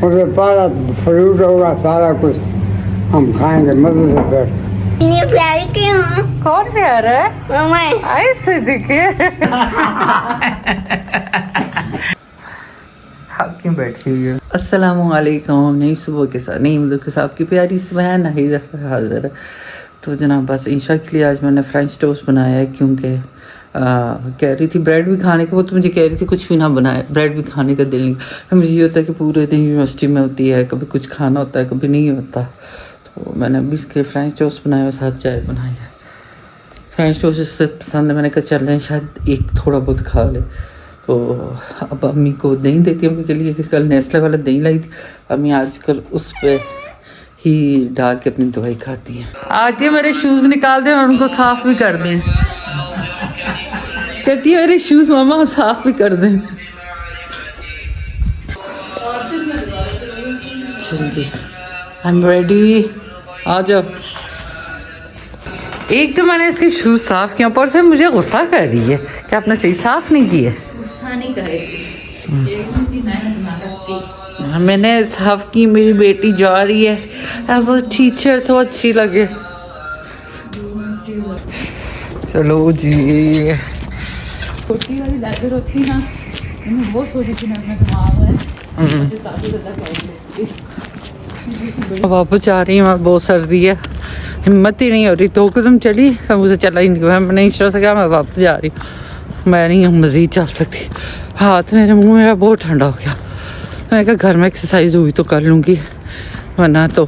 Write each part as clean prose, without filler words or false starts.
उसके पास फ्रूट होगा सारा कुछ हम खाएंगे मजे से बैठ इतनी प्यारी क्यों हूँ? कौन प्यार है? मैं ऐसे दिखे आप क्यों बैठी हुई है? अस्सलामुअलैकुम। नई सुबह के साथ नई उम्मीद के साथ आपकी प्यारी सुबह नहीं दफ़ा हाजिर है। तो जनाब बस इंशा के लिए आज मैंने फ्रेंच टोस्ट बनाया है, क्योंकि कह रही थी ब्रेड भी खाने का, वो तो मुझे कह रही थी कुछ भी ना बनाए, ब्रेड भी खाने का दिल नहीं। तो मुझे ये होता है कि पूरे दिन यूनिवर्सिटी में होती है, कभी कुछ खाना होता है कभी नहीं होता। तो मैंने अभी इसके फ्रेंच टोस्ट बनाए और साथ चाय बनाई है। फ्रेंच टोस्ट इससे पसंद है, मैंने कहा चल रहे शायद एक थोड़ा बहुत खा ले। तो अब अम्मी को दही देती है अम्मी के लिए, कि कल नेस्ले वाला दही लाई थी, अम्मी आजकल उस पर ही डाल के अपनी दवाई खाती है। आती है मेरे शूज़ निकाल दें और उनको साफ़ भी कर दें, कहती है मेरे शूज़ मामा साफ़ भी कर दें। चल जी आई एम रेडी, आ जाओ। एक तो मैंने इसके शूज़ साफ़ किया, ऊपर से मुझे गुस्सा कर रही है कि आपने सही साफ़ नहीं किए। गुस्सा नहीं करेगी, मैंने साफ़ की, मेरी बेटी जा रही है एज अ टीचर तो अच्छी लगे। चलो जी। छोटी वाली लेदर होती ना, मैंने बहुत छोटी थी ना, अपना दिमाग है वापस जा रही हूँ, बहुत सर्दी है, हिम्मत ही नहीं हो रही। तो कदम चली फिर मुझे चला ही नहीं, मैं नहीं चल सका, मैं वापस जा रही हूँ, मैं नहीं मज़ीद चल सकती। हाथ मेरे मुंह मेरा बहुत ठंडा हो गया। मैंने कहा घर में एक्सरसाइज हुई तो कर लूँगी, वरना तो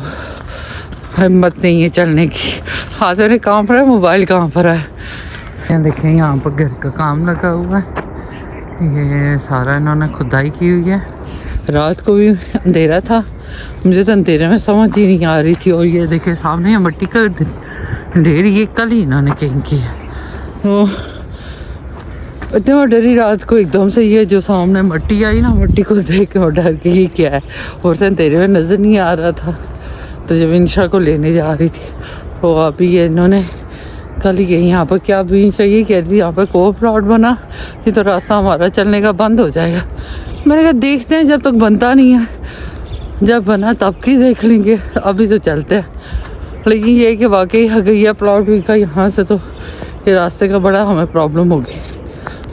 हिम्मत नहीं है चलने की। हाथ मेरे कांप रहा है, मोबाइल कांप रहा है। देखें यहाँ पर घर का काम लगा हुआ है, ये सारा इन्होंने खुदाई की हुई है। रात को भी अंधेरा था, मुझे तो अंधेरे में समझ ही नहीं आ रही थी। और ये देखे सामने ये मिट्टी का ढेर, ये कल ही इन्होंने कहीं की है। तो इतने मैं डरी रात को, एकदम से ये जो सामने मिट्टी आई ना, मिट्टी को देख के मैं डर के ही क्या है, और से अंधेरे में नज़र नहीं आ रहा था। तो जब इंशा को लेने जा रही थी तो अभी ये इन्होंने कल ही गई यहाँ पर, क्या अभी इंशा ये कह रही थी यहाँ पर को प्लॉट बना, ये तो रास्ता हमारा चलने का बंद हो जाएगा। मैंने कहा देखते हैं, जब तक बनता नहीं है, जब बना तब की देख लेंगे, अभी तो चलते हैं। लेकिन ये है कि वाकई अगर यह प्लॉट बिका यहाँ से तो ये रास्ते का बड़ा हमें प्रॉब्लम होगी।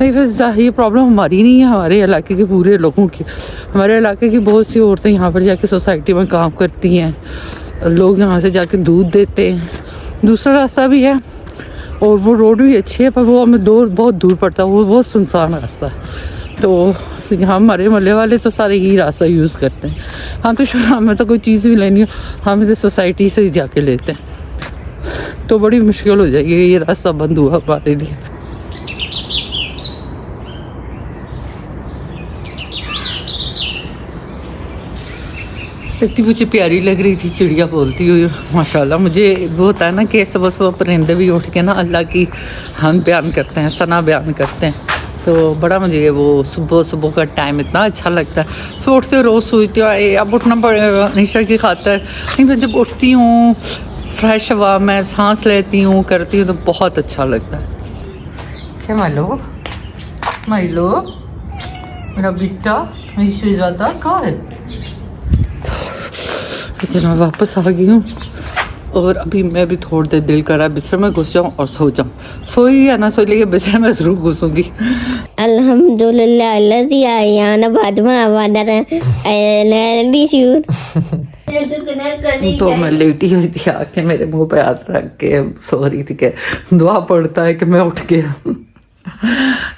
नहीं फिर ये प्रॉब्लम हमारी नहीं है, हमारे इलाके के पूरे लोगों की। हमारे इलाके की बहुत सी औरतें यहाँ पर जाके सोसाइटी में काम करती हैं, लोग यहाँ से जाके दूध देते हैं। दूसरा रास्ता भी है और वो रोड भी अच्छी है, पर वो हमें बहुत दूर पड़ता है, वो बहुत सुनसान रास्ता है। तो यहाँ हमारे मोहल्ले वाले तो सारे ही रास्ता यूज़ करते हैं। हाँ तो हमें तो कोई चीज़ भी लेनी हो, हम इसे सोसाइटी से ही जाके लेते हैं, तो बड़ी मुश्किल हो जाएगी, ये रास्ता बंद हुआ हमारे लिए। इतनी मुझे प्यारी लग रही थी चिड़िया बोलती हुई माशाल्लाह। मुझे वो होता है ना कि सुबह सुबह परिंदे भी उठ के ना अल्लाह की हम बयान करते हैं, सना बयान करते हैं, तो बड़ा मुझे वो सुबह सुबह का टाइम इतना अच्छा लगता है। सुबह उठते रोज़ सोचती हूँ अब उठना पड़ेगा निशा की खातर, नहीं मैं जब उठती हूँ फ्रेश हवा में सांस लेती हूँ करती हूँ तो बहुत अच्छा लगता है। क्या माइलो मेरा बेटा मेरी शहजादा कहाँ है? जना वापस आ गई हूँ और अभी मैं भी थोड़ी देर दिल करा बिस्तर में घुस जाऊँ और सो जाऊँ। सोई या ना सोई, लेकिन बिस्तर में ज़रूर घुसूँगी। अल्हम्दुलिल्लाह लजी आयाना बादमा वादरा एलडीशूर। तो मैं लेटी हुई थी, आके मेरे मुंह पे हाथ रख के सो रही थी कि दुआ पड़ता है कि मैं उठ गया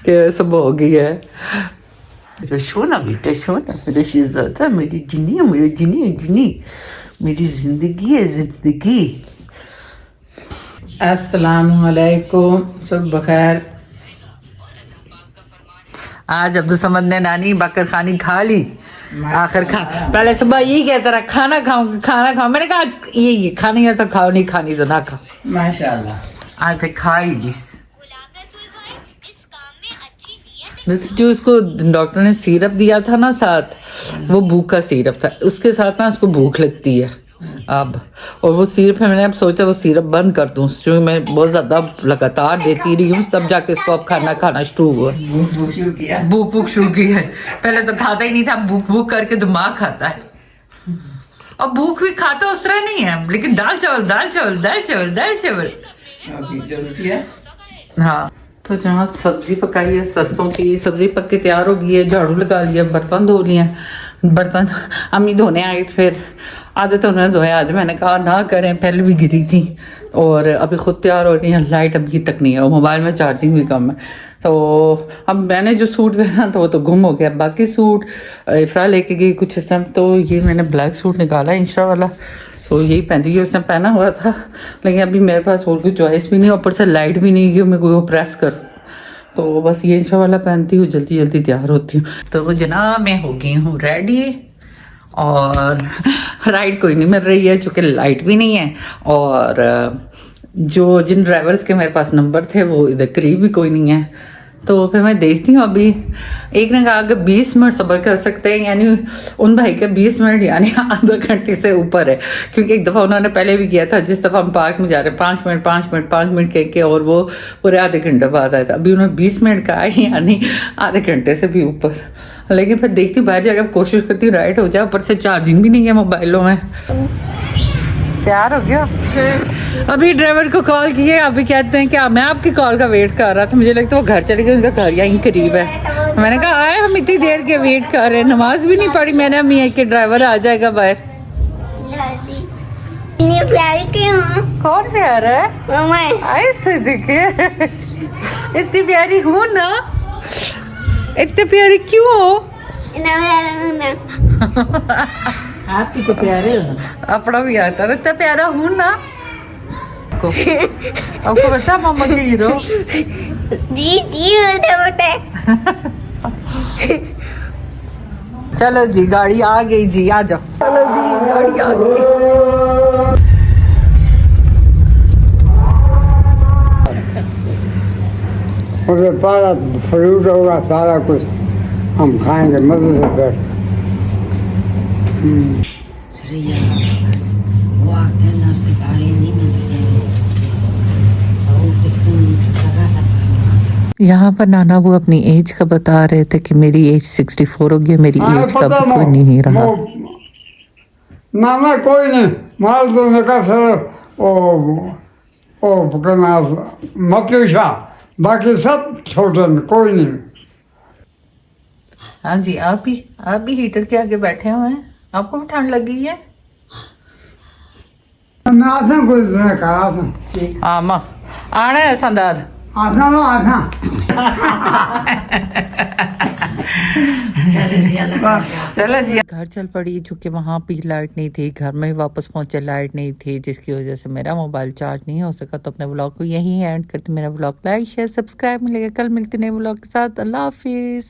कि सुबह हो गई है। मेरा सोना बेटा सोना, मेरा शहजादा, मेरी जिनी है, मेरी जिनी मेरी जिंदगी है जिंदगी। अस्सलामुअलैकुम, सब बखैर। आज अब्दुल समद ने नानी बकर खानी खा ली आखिर। पहले सुबह यही कहता रहा खाना खाऊंगी खाना खाऊं, मैंने कहा आज ये खानी है तो खाओ, नहीं खानी तो ना खाओ। माशाल्लाह आज फिर खा ही ली। जो उसको डॉक्टर ने सिरप दिया था ना साथ, वो भूख का सिरप था, उसके साथ ना उसको भूख लगती है, अब और वो सिरप है, मैंने अब सोचा वो सिरप बंद कर दूँ क्योंकि मैं बहुत ज़्यादा लगातार देती रही हूँ, तब जाके इसको अब खाना शुरू हुआ। भूख भूख शुरू की है, पहले तो खाता ही नहीं था, भूख भूख करके दिमाग खाता है। और भूख भी खाता उस तरह नहीं है, लेकिन दाल चावल दाल चावल दाल चावल दाल चावल। हाँ, तो जहाँ सब्जी पकाई है सरसों की, सब्जी पक के तैयार हो गई है, झाड़ू लगा लिया, बर्तन धो लिए। बर्तन अम्मी धोने आई तो फिर आधे तो उन्होंने धोया, आज मैंने कहा ना करें, पहले भी गिरी थी। और अभी खुद तैयार हो रही है, लाइट अभी तक नहीं है और मोबाइल में चार्जिंग भी कम है। तो अब मैंने जो सूट पहना था वो तो गुम हो गया, बाकी सूट इफ्रा लेके गई कुछ इस टाइम। तो ये मैंने ब्लैक सूट निकाला इंस्टा वाला, तो यही पहनती है, उसने पहना हुआ था, लेकिन अभी मेरे पास और कोई चॉइस भी नहीं, ऊपर से लाइट भी नहीं कि मैं कोई वो प्रेस कर सकूँ। तो बस ये इंस्टा वाला पहनती हूँ, जल्दी जल्दी तैयार होती हूँ। तो जनाब मैं हो गई हूँ रेडी, और राइड कोई नहीं मिल रही है चूँकि लाइट भी नहीं है, और जो जिन ड्राइवर्स के मेरे पास नंबर थे वो इधर करीब भी कोई नहीं है। तो फिर मैं देखती हूँ, अभी एक ने कहा कि 20 मिनट सब्र कर सकते हैं, यानी उन भाई के 20 मिनट यानी आधा घंटे से ऊपर है, क्योंकि एक दफ़ा उन्होंने पहले भी किया था, जिस दफ़ा हम पार्क में जा रहे हैं 5 मिनट कह के, और वो पूरे आधे घंटे बाद आया था। अभी उन्होंने 20 मिनट का है, यानी आधे घंटे से भी ऊपर। लेकिन फिर देखती हूँ बाहर जाकर कोशिश करती हूँ राइट हो जाए, ऊपर से चार्जिंग भी नहीं है मोबाइलों में। तैयार हो गया? अभी ड्राइवर को कॉल किए, अभी कहते हैं कि मैं आपकी कॉल का वेट कर रहा था, मुझे लगता है वो घर चले गए, उनका घर यहीं करीब है। मैंने कहा आए, हम इतनी देर के वेट कर रहे हैं, नमाज भी नहीं पढ़ी मैंने, अम्मी है कि ड्राइवर आ जाएगा बाहर। इतनी प्यारी क्यों? कौन प्यारा है? मम्मा ऐसे दिखे इतनी प्यारी हूँ ना, इतनी प्यारी क्यों हो? इतना प्यारा हूँ ना। आप भी तो प्यारे हो, अपना भी आता है, इतना प्यारा हूँ ना। आपको बता मामा की हीरो जी होता चलो जी गाड़ी आ गई जी, आ जाओ। चलो जी गाड़ी आ गई। मुझे सारा फ्रूट होगा, सारा कुछ हम खाएंगे मजे से बैठ। Seria waktu nasti kali ini nanti tahu tekun kagak यहाँ पर नाना वो अपनी एज का बता रहे थे कि मेरी एज 64 हो गई, मेरी एज का भी कोई नहीं रहा। ना ना कोई नहीं, माल तो निकाल ओ कहना मतीशा, बाकी सब छोटे में कोई नहीं। हाँ जी, आप भी हीटर के आगे बैठे हुए हैं, आपको भी ठंड लग गई है? मैं आता कुछ दिन का आता। हाँ माँ आना है संदार। आता ना आता। चलो जी घर चल पड़ी, चूँकि वहाँ भी लाइट नहीं थी, घर में वापस पहुँचे लाइट नहीं थी, जिसकी वजह से मेरा मोबाइल चार्ज नहीं हो सका। तो अपने व्लॉग को यहीं एंड करते, मेरा व्लॉग लाइक शेयर सब्सक्राइब मिलेगा, कल मिलते नए व्लॉग के साथ। अल्लाह हाफिज़।